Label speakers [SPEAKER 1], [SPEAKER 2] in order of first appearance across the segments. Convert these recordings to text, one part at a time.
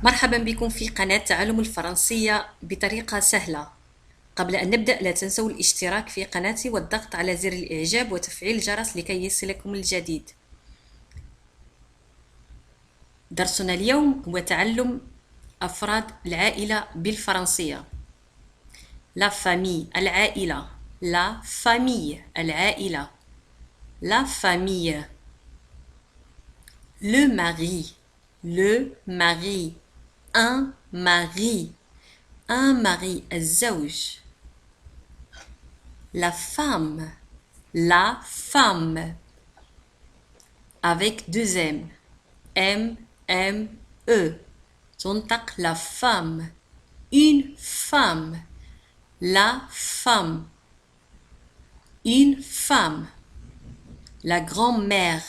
[SPEAKER 1] مرحبا بكم في قناة تعلم الفرنسية بطريقة سهلة. قبل أن نبدأ لا تنسوا الاشتراك في قناتي والضغط على زر الإعجاب وتفعيل الجرس لكي يصلكم الجديد. درسنا اليوم هو تعلم أفراد العائلة بالفرنسية. La famille العائلة. La famille العائلة. La famille. Le mari. Le mari. Un mari. Un mari الزوج. La femme. La femme. Avec deux M. M, M, E. تنطق la femme. Une femme. La femme. Une femme. La grand-mère.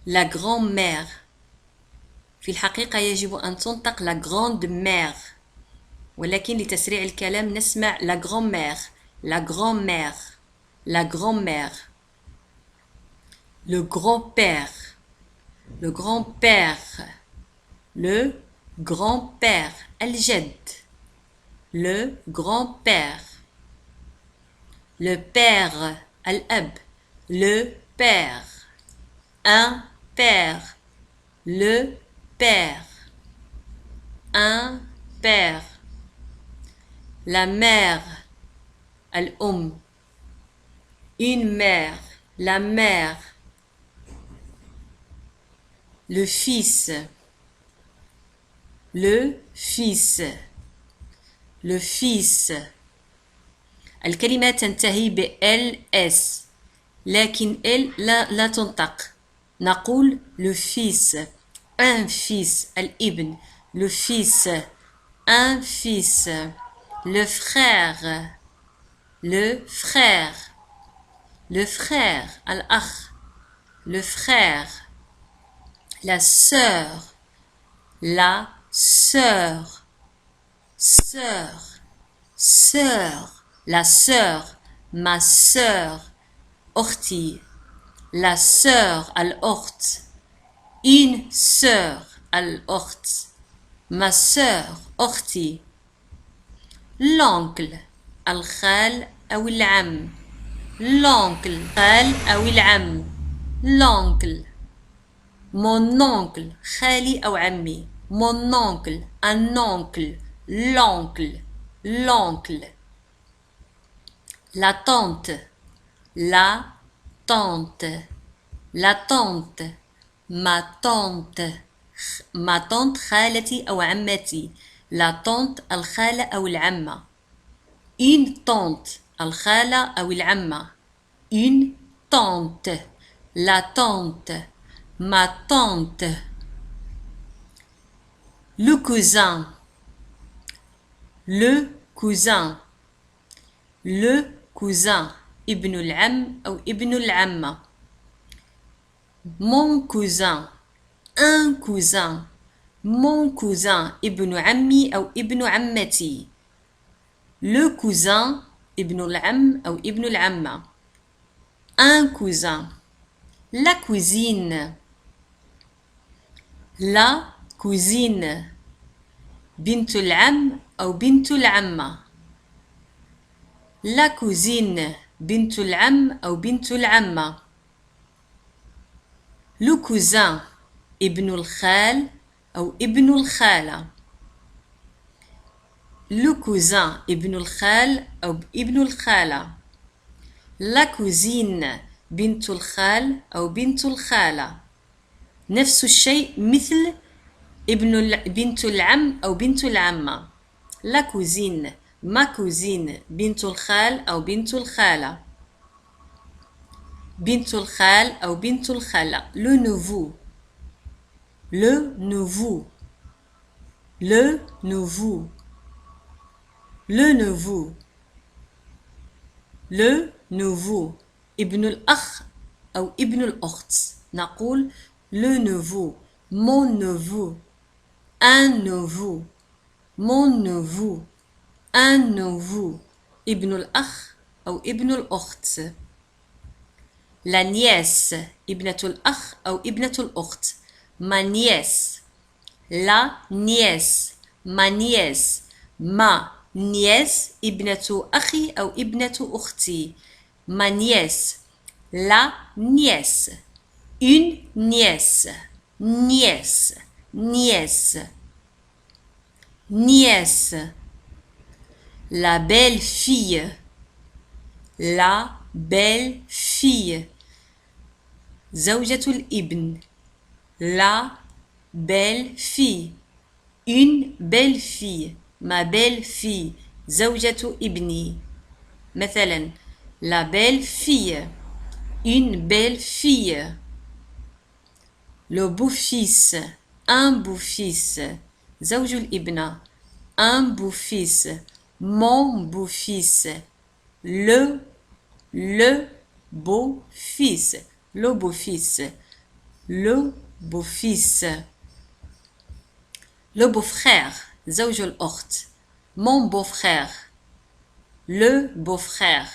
[SPEAKER 1] La grand-mère. في الحقيقة يجب أن تنطق la grande mère، ولكن لتسريع الكلام نسمع la grand-mère. La grand-mère. La grand-mère. Le grand-père. Le grand-père. Le grand-père. الجد. Le grand-père. Le père. الأب. Le père. Un père. Le père. Un père. La mère. الأم. Une mère. La mère. Le fils. Le fils. Le fils. الكلمة تنتهي ب ls، لكن ال لا تنطق. نقول le fils. Un fils. الابن. Le fils. Un fils. Le frère. Le frère. Le frère. الأخ. Le frère. La sœur. La sœur. Sœur. Sœur. La sœur. Ma sœur. أختي. La sœur. الأخت. Une sœur. الأخت. Ma sœur. أختي. L'oncle. الخال أو العم. L'oncle. خال أو العم. L'oncle. Mon oncle. خالي أو عمي. Mon oncle. Un oncle. L'oncle. L'oncle. La tante. La tante. La tante. Ma tante. Ma tante خالتي أو عمتي. La tante الخالة أو العمة. Une tante الخالة أو العمة. Une tante. La tante. Ma tante. Le cousin. Le cousin. Le cousin. ابن العم أو ابن العمة. Mon cousin. Un cousin. Mon cousin. ابن عمي أو ابن عمتي. Le cousin. ابن العم أو ابن العمة. Un cousin. La cousine. La cousine. بنت العم أو بنت العمة. La cousine. بنت العم أو بنت العمة. Le cousin. ابن الخال أو ابن الخالة. Le cousin. ابن الخال أو ابن الخالة. La cousine. بنت الخال أو بنت الخالة. نفس الشيء مثل بنت العم أو بنت العمة. La cousine. Ma cousine. بنت الخال أو بنت الخالة. بنت الخال أو بنت الخالة. Le neveu. Le neveu. Le neveu. Le neveu. Le neveu. ابن الأخ أو ابن الأخت. نقول le neveu. Mon neveu. Un neveu. Mon neveu. Un neveu. ابن الأخ أو ابن الأخت. La nièce. ابنة الأخ أو ابنة الأخت. Ma nièce. la nièce ma nièce ma nièce ابنة أخي أو ابنة أختي ma nièce la nièce une nièce nièce nièce nièce la belle fille la belle fille زوجة الابن la belle fille une belle fille ma belle fille زوجة ابني مثلا la belle fille une belle fille le beau-fils un beau-fils زوج الابنة un beau-fils mon beau-fils le beau-fils le beau-fils le beau-fils le beau-frère زوج الأخت mon beau-frère le beau-frère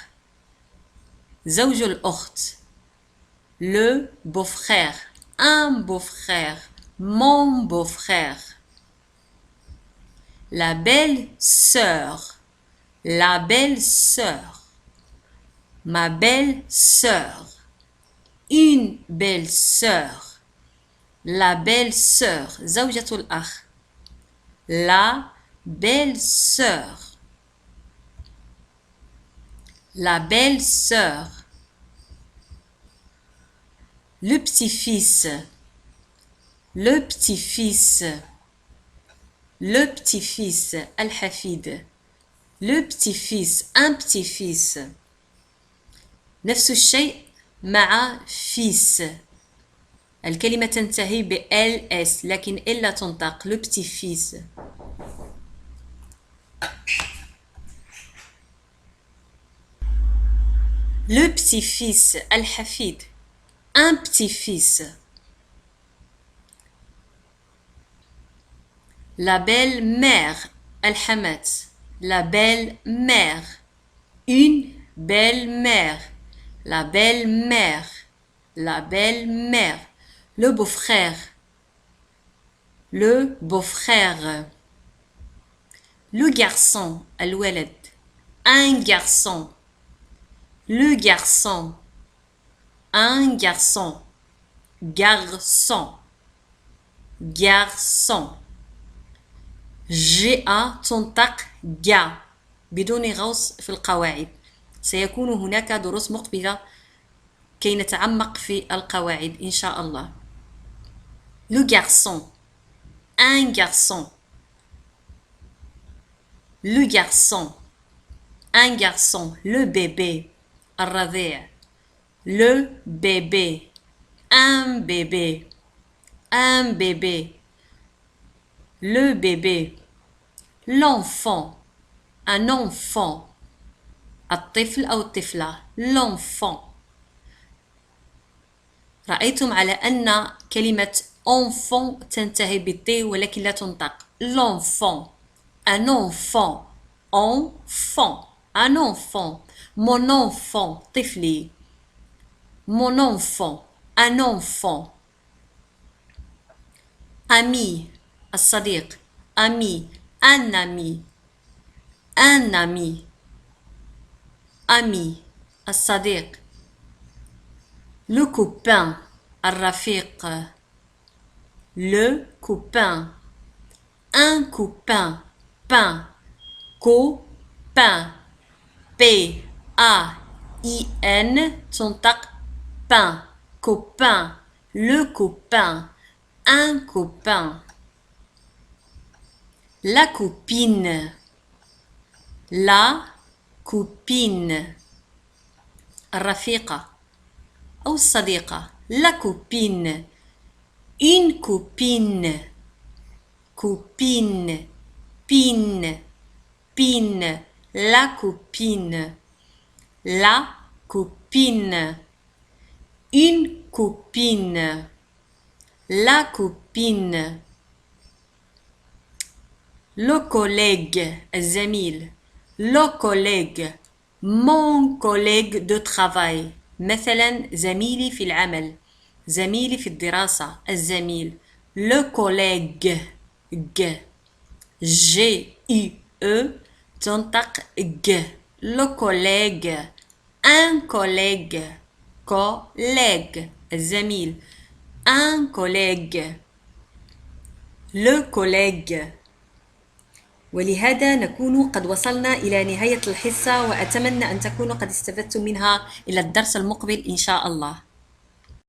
[SPEAKER 1] زوج الأخت le beau-frère un beau-frère mon beau-frère la belle-sœur la belle-sœur ma belle-sœur une belle-sœur la belle-sœur زوجة الأخ la belle-sœur la belle-sœur le petit-fils le petit-fils le petit-fils الحفيد le petit-fils un petit-fils نفس الشيء مع fils الكلمة تنتهي ب ls لكن إلا تنطق le petit-fils le petit-fils الحفيد un petit-fils la belle-mère الحمات la belle-mère une belle-mère la belle-mère la belle-mère le beau-frère le beau-frère le garçon الولد un garçon le garçon un garçon garçon garçon جاء تنطق جا بدون غوص في القواعد سيكون هناك دروس مقبلة كي نتعمق في القواعد إن شاء الله le garçon un garçon le garçon un garçon le bébé الرضيع le bébé un bébé un bébé le bébé l'enfant un enfant الطفل أو الطفلة l'enfant رأيتم على أن كلمة enfant تنتهي بالت ولكن لا تنطق l'enfant un enfant enfant un enfant mon enfant طفلي mon enfant un enfant ami الصديق ami un ami un ami ami الصديق le copain الرفيق le copain un copain pain copain p a i n تنطق pain copain le copain un copain la copine la copine الرفيقة أو الصديقة la copine une copine copine pine pine la copine une copine la copine le collègue الزميل le collègue mon collègue de travail مثلا زميلي في العمل زميلي في الدراسة الزميل le collègue ج جي اي او تنطق ج لو كوليغ ان كوليغ كوليغ الزميل ان كوليغ لو كوليغ. ولهذا نكون قد وصلنا إلى نهاية الحصة وأتمنى أن تكونوا قد استفدتم منها. إلى الدرس المقبل إن شاء الله.